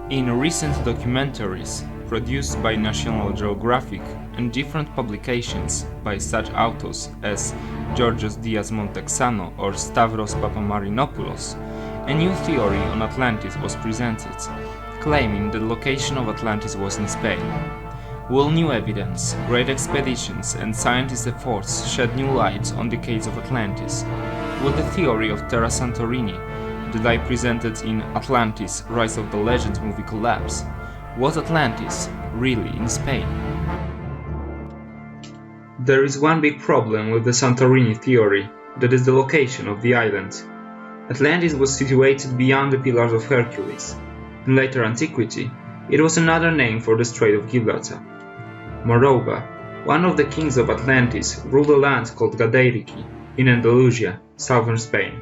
In recent documentaries produced by National Geographic and different publications by such authors as Georgeos Diaz-Montexano or Stavros Papamarinopoulos, a new theory on Atlantis was presented, claiming the location of Atlantis was in Spain. Will new evidence, great expeditions and scientist efforts shed new light on the case of Atlantis? Will the theory of Terra Santorini that I presented in Atlantis, Rise of the Legend movie collapse? Was Atlantis really in Spain? There is one big problem with the Santorini theory, that is the location of the island. Atlantis was situated beyond the Pillars of Hercules. In later antiquity, it was another name for the Strait of Gibraltar. Moreover, one of the kings of Atlantis ruled a land called Gadeiriki in Andalusia, southern Spain.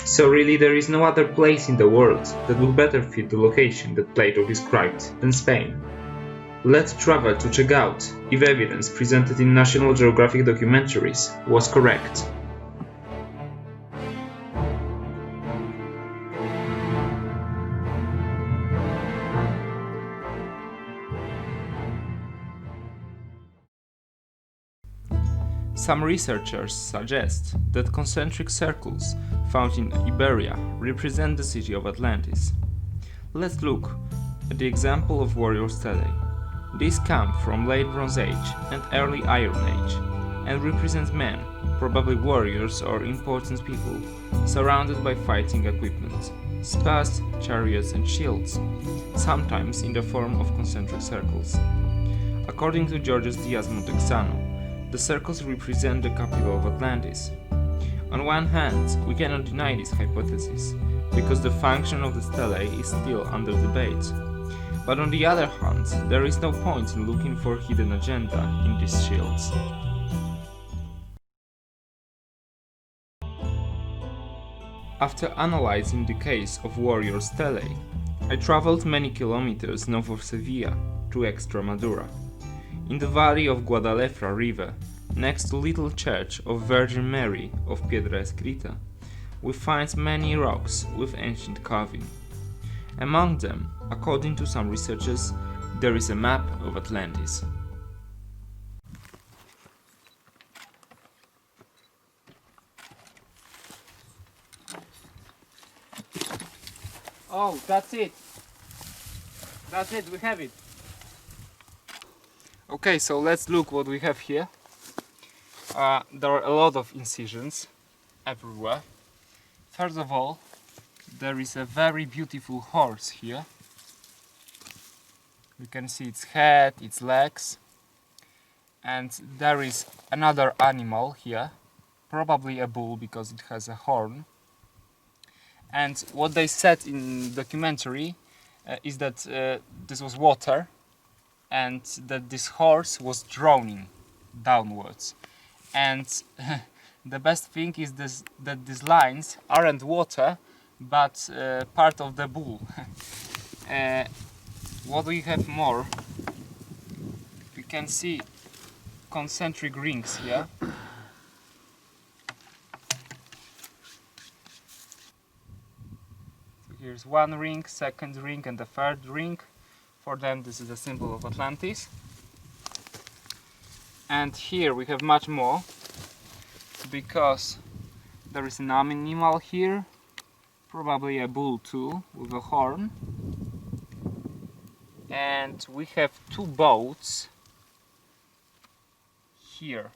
So really there is no other place in the world that would better fit the location that Plato described than Spain. Let's travel to check out if evidence presented in National Geographic documentaries was correct. Some researchers suggest that concentric circles found in Iberia represent the city of Atlantis. Let's look at the example of warrior stelae. These come from late Bronze Age and early Iron Age and represent men, probably warriors or important people, surrounded by fighting equipment, spears, chariots and shields, sometimes in the form of concentric circles. According to Georgeos Diaz-Montexano, the circles represent the capital of Atlantis. On one hand, we cannot deny this hypothesis, because the function of the stelae is still under debate. But on the other hand, there is no point in looking for hidden agenda in these shields. After analyzing the case of warrior stelae, I traveled many kilometers north of Sevilla to Extremadura. In the valley of Guadalefra river, next to little church of Virgin Mary of Piedra Escrita, we find many rocks with ancient carving. Among them, according to some researchers, there is a map of Atlantis. Oh, that's it. That's it, we have it. Okay, so let's look what we have here. There are a lot of incisions everywhere. First of all, there is a very beautiful horse here. You can see its head, its legs. And there is another animal here, probably a bull because it has a horn. And what they said in the documentary is that this was water and that this horse was drowning downwards. And the best thing is that these lines aren't water, but part of the bull. What we have more, we can see concentric rings here. So here's one ring, second ring and the third ring. For them this is a symbol of Atlantis. And here we have much more, because there is an animal here, probably a bull too, with a horn. And we have two boats here.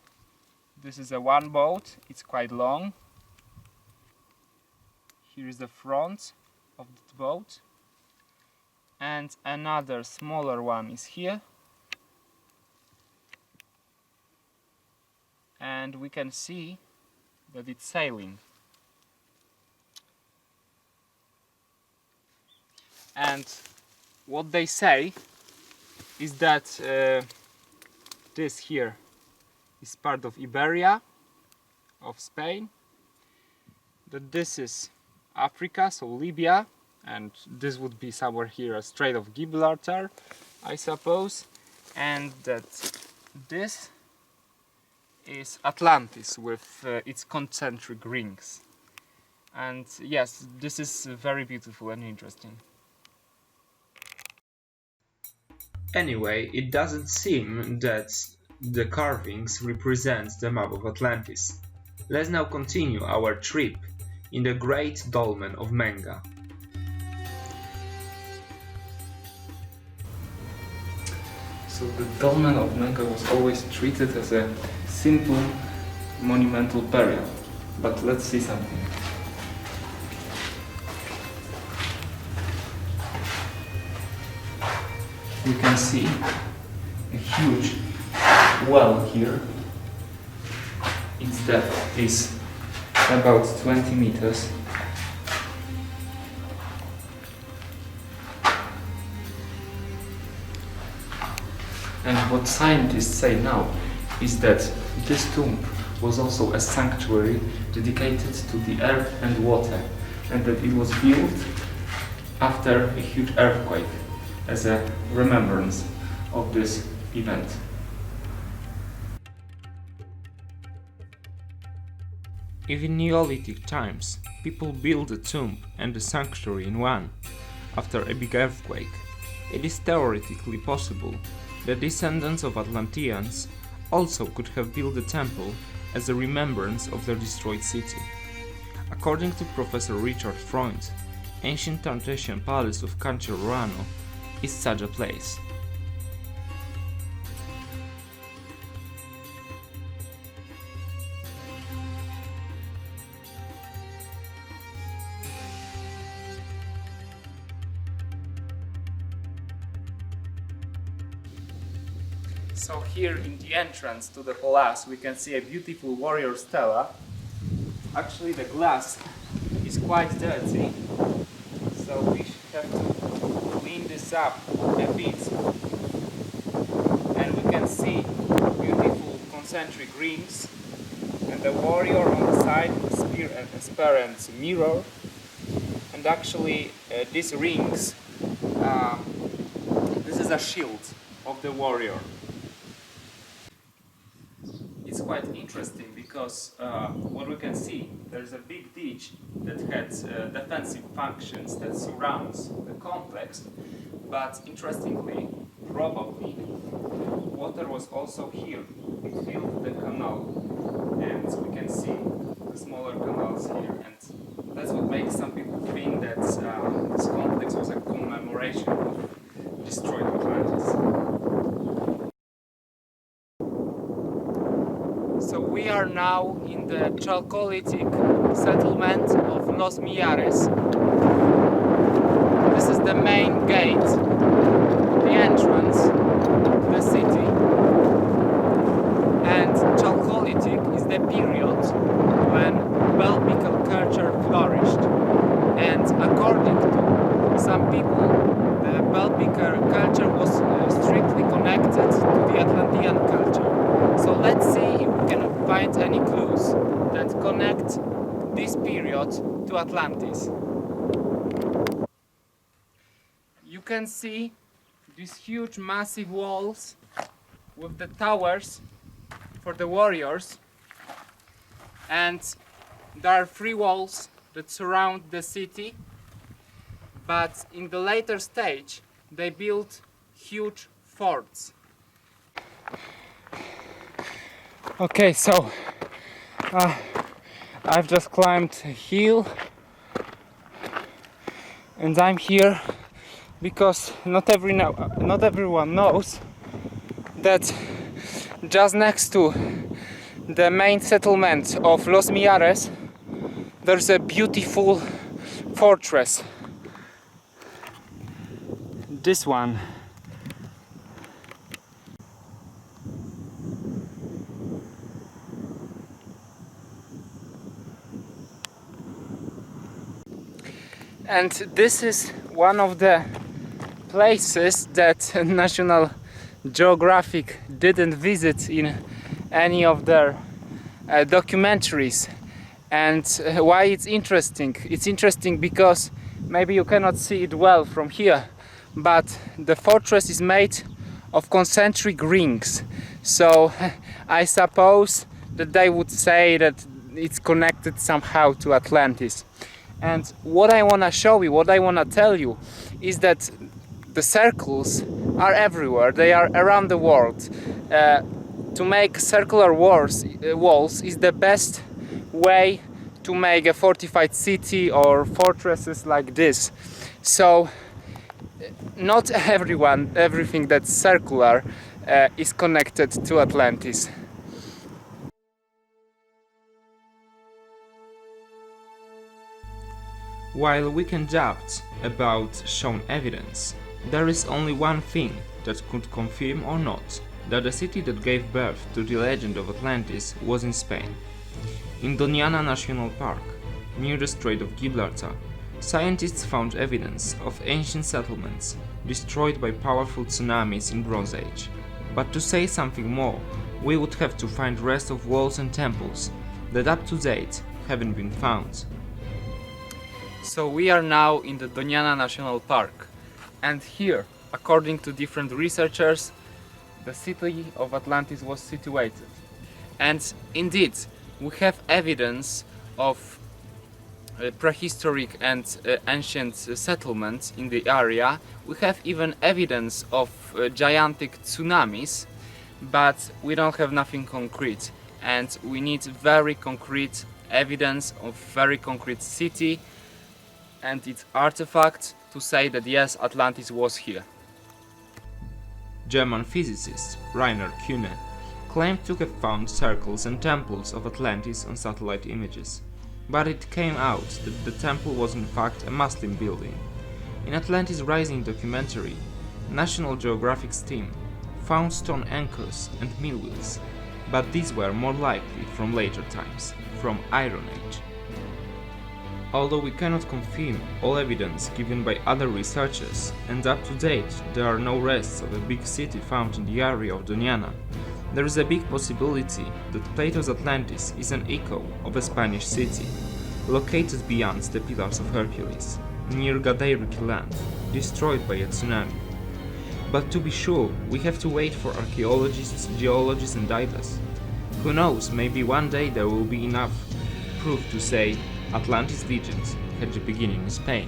This is a one boat, it's quite long. Here is the front of the boat. And another smaller one is here. And we can see that it's sailing. And what they say is that this here is part of Iberia, of Spain, that this is Africa, so Libya, and this would be somewhere here, a Strait of Gibraltar, I suppose, and that this is Atlantis with its concentric rings. And yes, this is very beautiful and interesting. Anyway, it doesn't seem that the carvings represent the map of Atlantis. Let's now continue our trip in the great dolmen of Menga. So the Dolmen of Menga was always treated as a simple monumental burial. But let's see something. You can see a huge well here. Its depth is about 20 meters. And what scientists say now is that this tomb was also a sanctuary dedicated to the earth and water, and that it was built after a huge earthquake as a remembrance of this event. Even in Neolithic times, people built a tomb and a sanctuary in one after a big earthquake. It is theoretically possible that descendants of Atlanteans also could have built a temple as a remembrance of their destroyed city. According to Professor Richard Freund, ancient Tartessian palace of Chalcolithic is such a place. So here in the entrance to the palace we can see a beautiful warrior stela. Actually the glass is quite dirty, so we have to clean this up a bit. And we can see beautiful concentric rings and the warrior on the side with spear and mirror. And actually these rings, this is a shield of the warrior. It's quite interesting because what we can see, there's a big ditch that has defensive functions that surrounds the complex, but interestingly, probably, water was also here. It filled the canal, and we can see the smaller canals here, and that's what makes some people think that this complex was a commemoration of destroyed Atlantis. So we are now in the Chalcolithic settlement of Los Millares. This is the main gate, the entrance to the city. And Chalcolithic is the period when Belpical culture flourished. And according to some people, the Belpical culture was strictly connected to the Atlantean culture. So let's see if we can find any clues that connect this period to Atlantis. You can see these huge massive walls with the towers for the warriors, and there are 3 walls that surround the city, but in the later stage they built huge forts. Okay, so I've just climbed a hill and I'm here because not everyone knows that just next to the main settlement of Los Millares there's a beautiful fortress. This one. And this is one of the places that National Geographic didn't visit in any of their documentaries. And why it's interesting? It's interesting because maybe you cannot see it well from here, but the fortress is made of concentric rings. So I suppose that they would say that it's connected somehow to Atlantis. And what I want to show you, what I want to tell you, is that the circles are everywhere. They are around the world. To make circular walls is the best way to make a fortified city or fortresses like this. So not everything that's circular is connected to Atlantis. While we can doubt about shown evidence, there is only one thing that could confirm or not that the city that gave birth to the legend of Atlantis was in Spain. In Doñana National Park, near the Strait of Gibraltar, scientists found evidence of ancient settlements destroyed by powerful tsunamis in Bronze Age. But to say something more, we would have to find rest of walls and temples that up to date haven't been found. So we are now in the Doñana National Park, and here, according to different researchers, the city of Atlantis was situated. And indeed, we have evidence of prehistoric and ancient settlements in the area. We have even evidence of gigantic tsunamis, but we don't have nothing concrete, and we need very concrete evidence of very concrete city and its artifact to say that yes, Atlantis was here. German physicist Rainer Kühne claimed to have found circles and temples of Atlantis on satellite images, but it came out that the temple was in fact a Muslim building. In Atlantis Rising documentary, National Geographic's team found stone anchors and mill wheels, but these were more likely from later times, from Iron Age. Although we cannot confirm all evidence given by other researchers, and up to date there are no rests of a big city found in the area of Doñana, there is a big possibility that Plato's Atlantis is an echo of a Spanish city, located beyond the Pillars of Hercules, near Gadeiric land, destroyed by a tsunami. But to be sure, we have to wait for archaeologists, geologists and divers. Who knows, maybe one day there will be enough proof to say Atlantis legend had a beginning in Spain.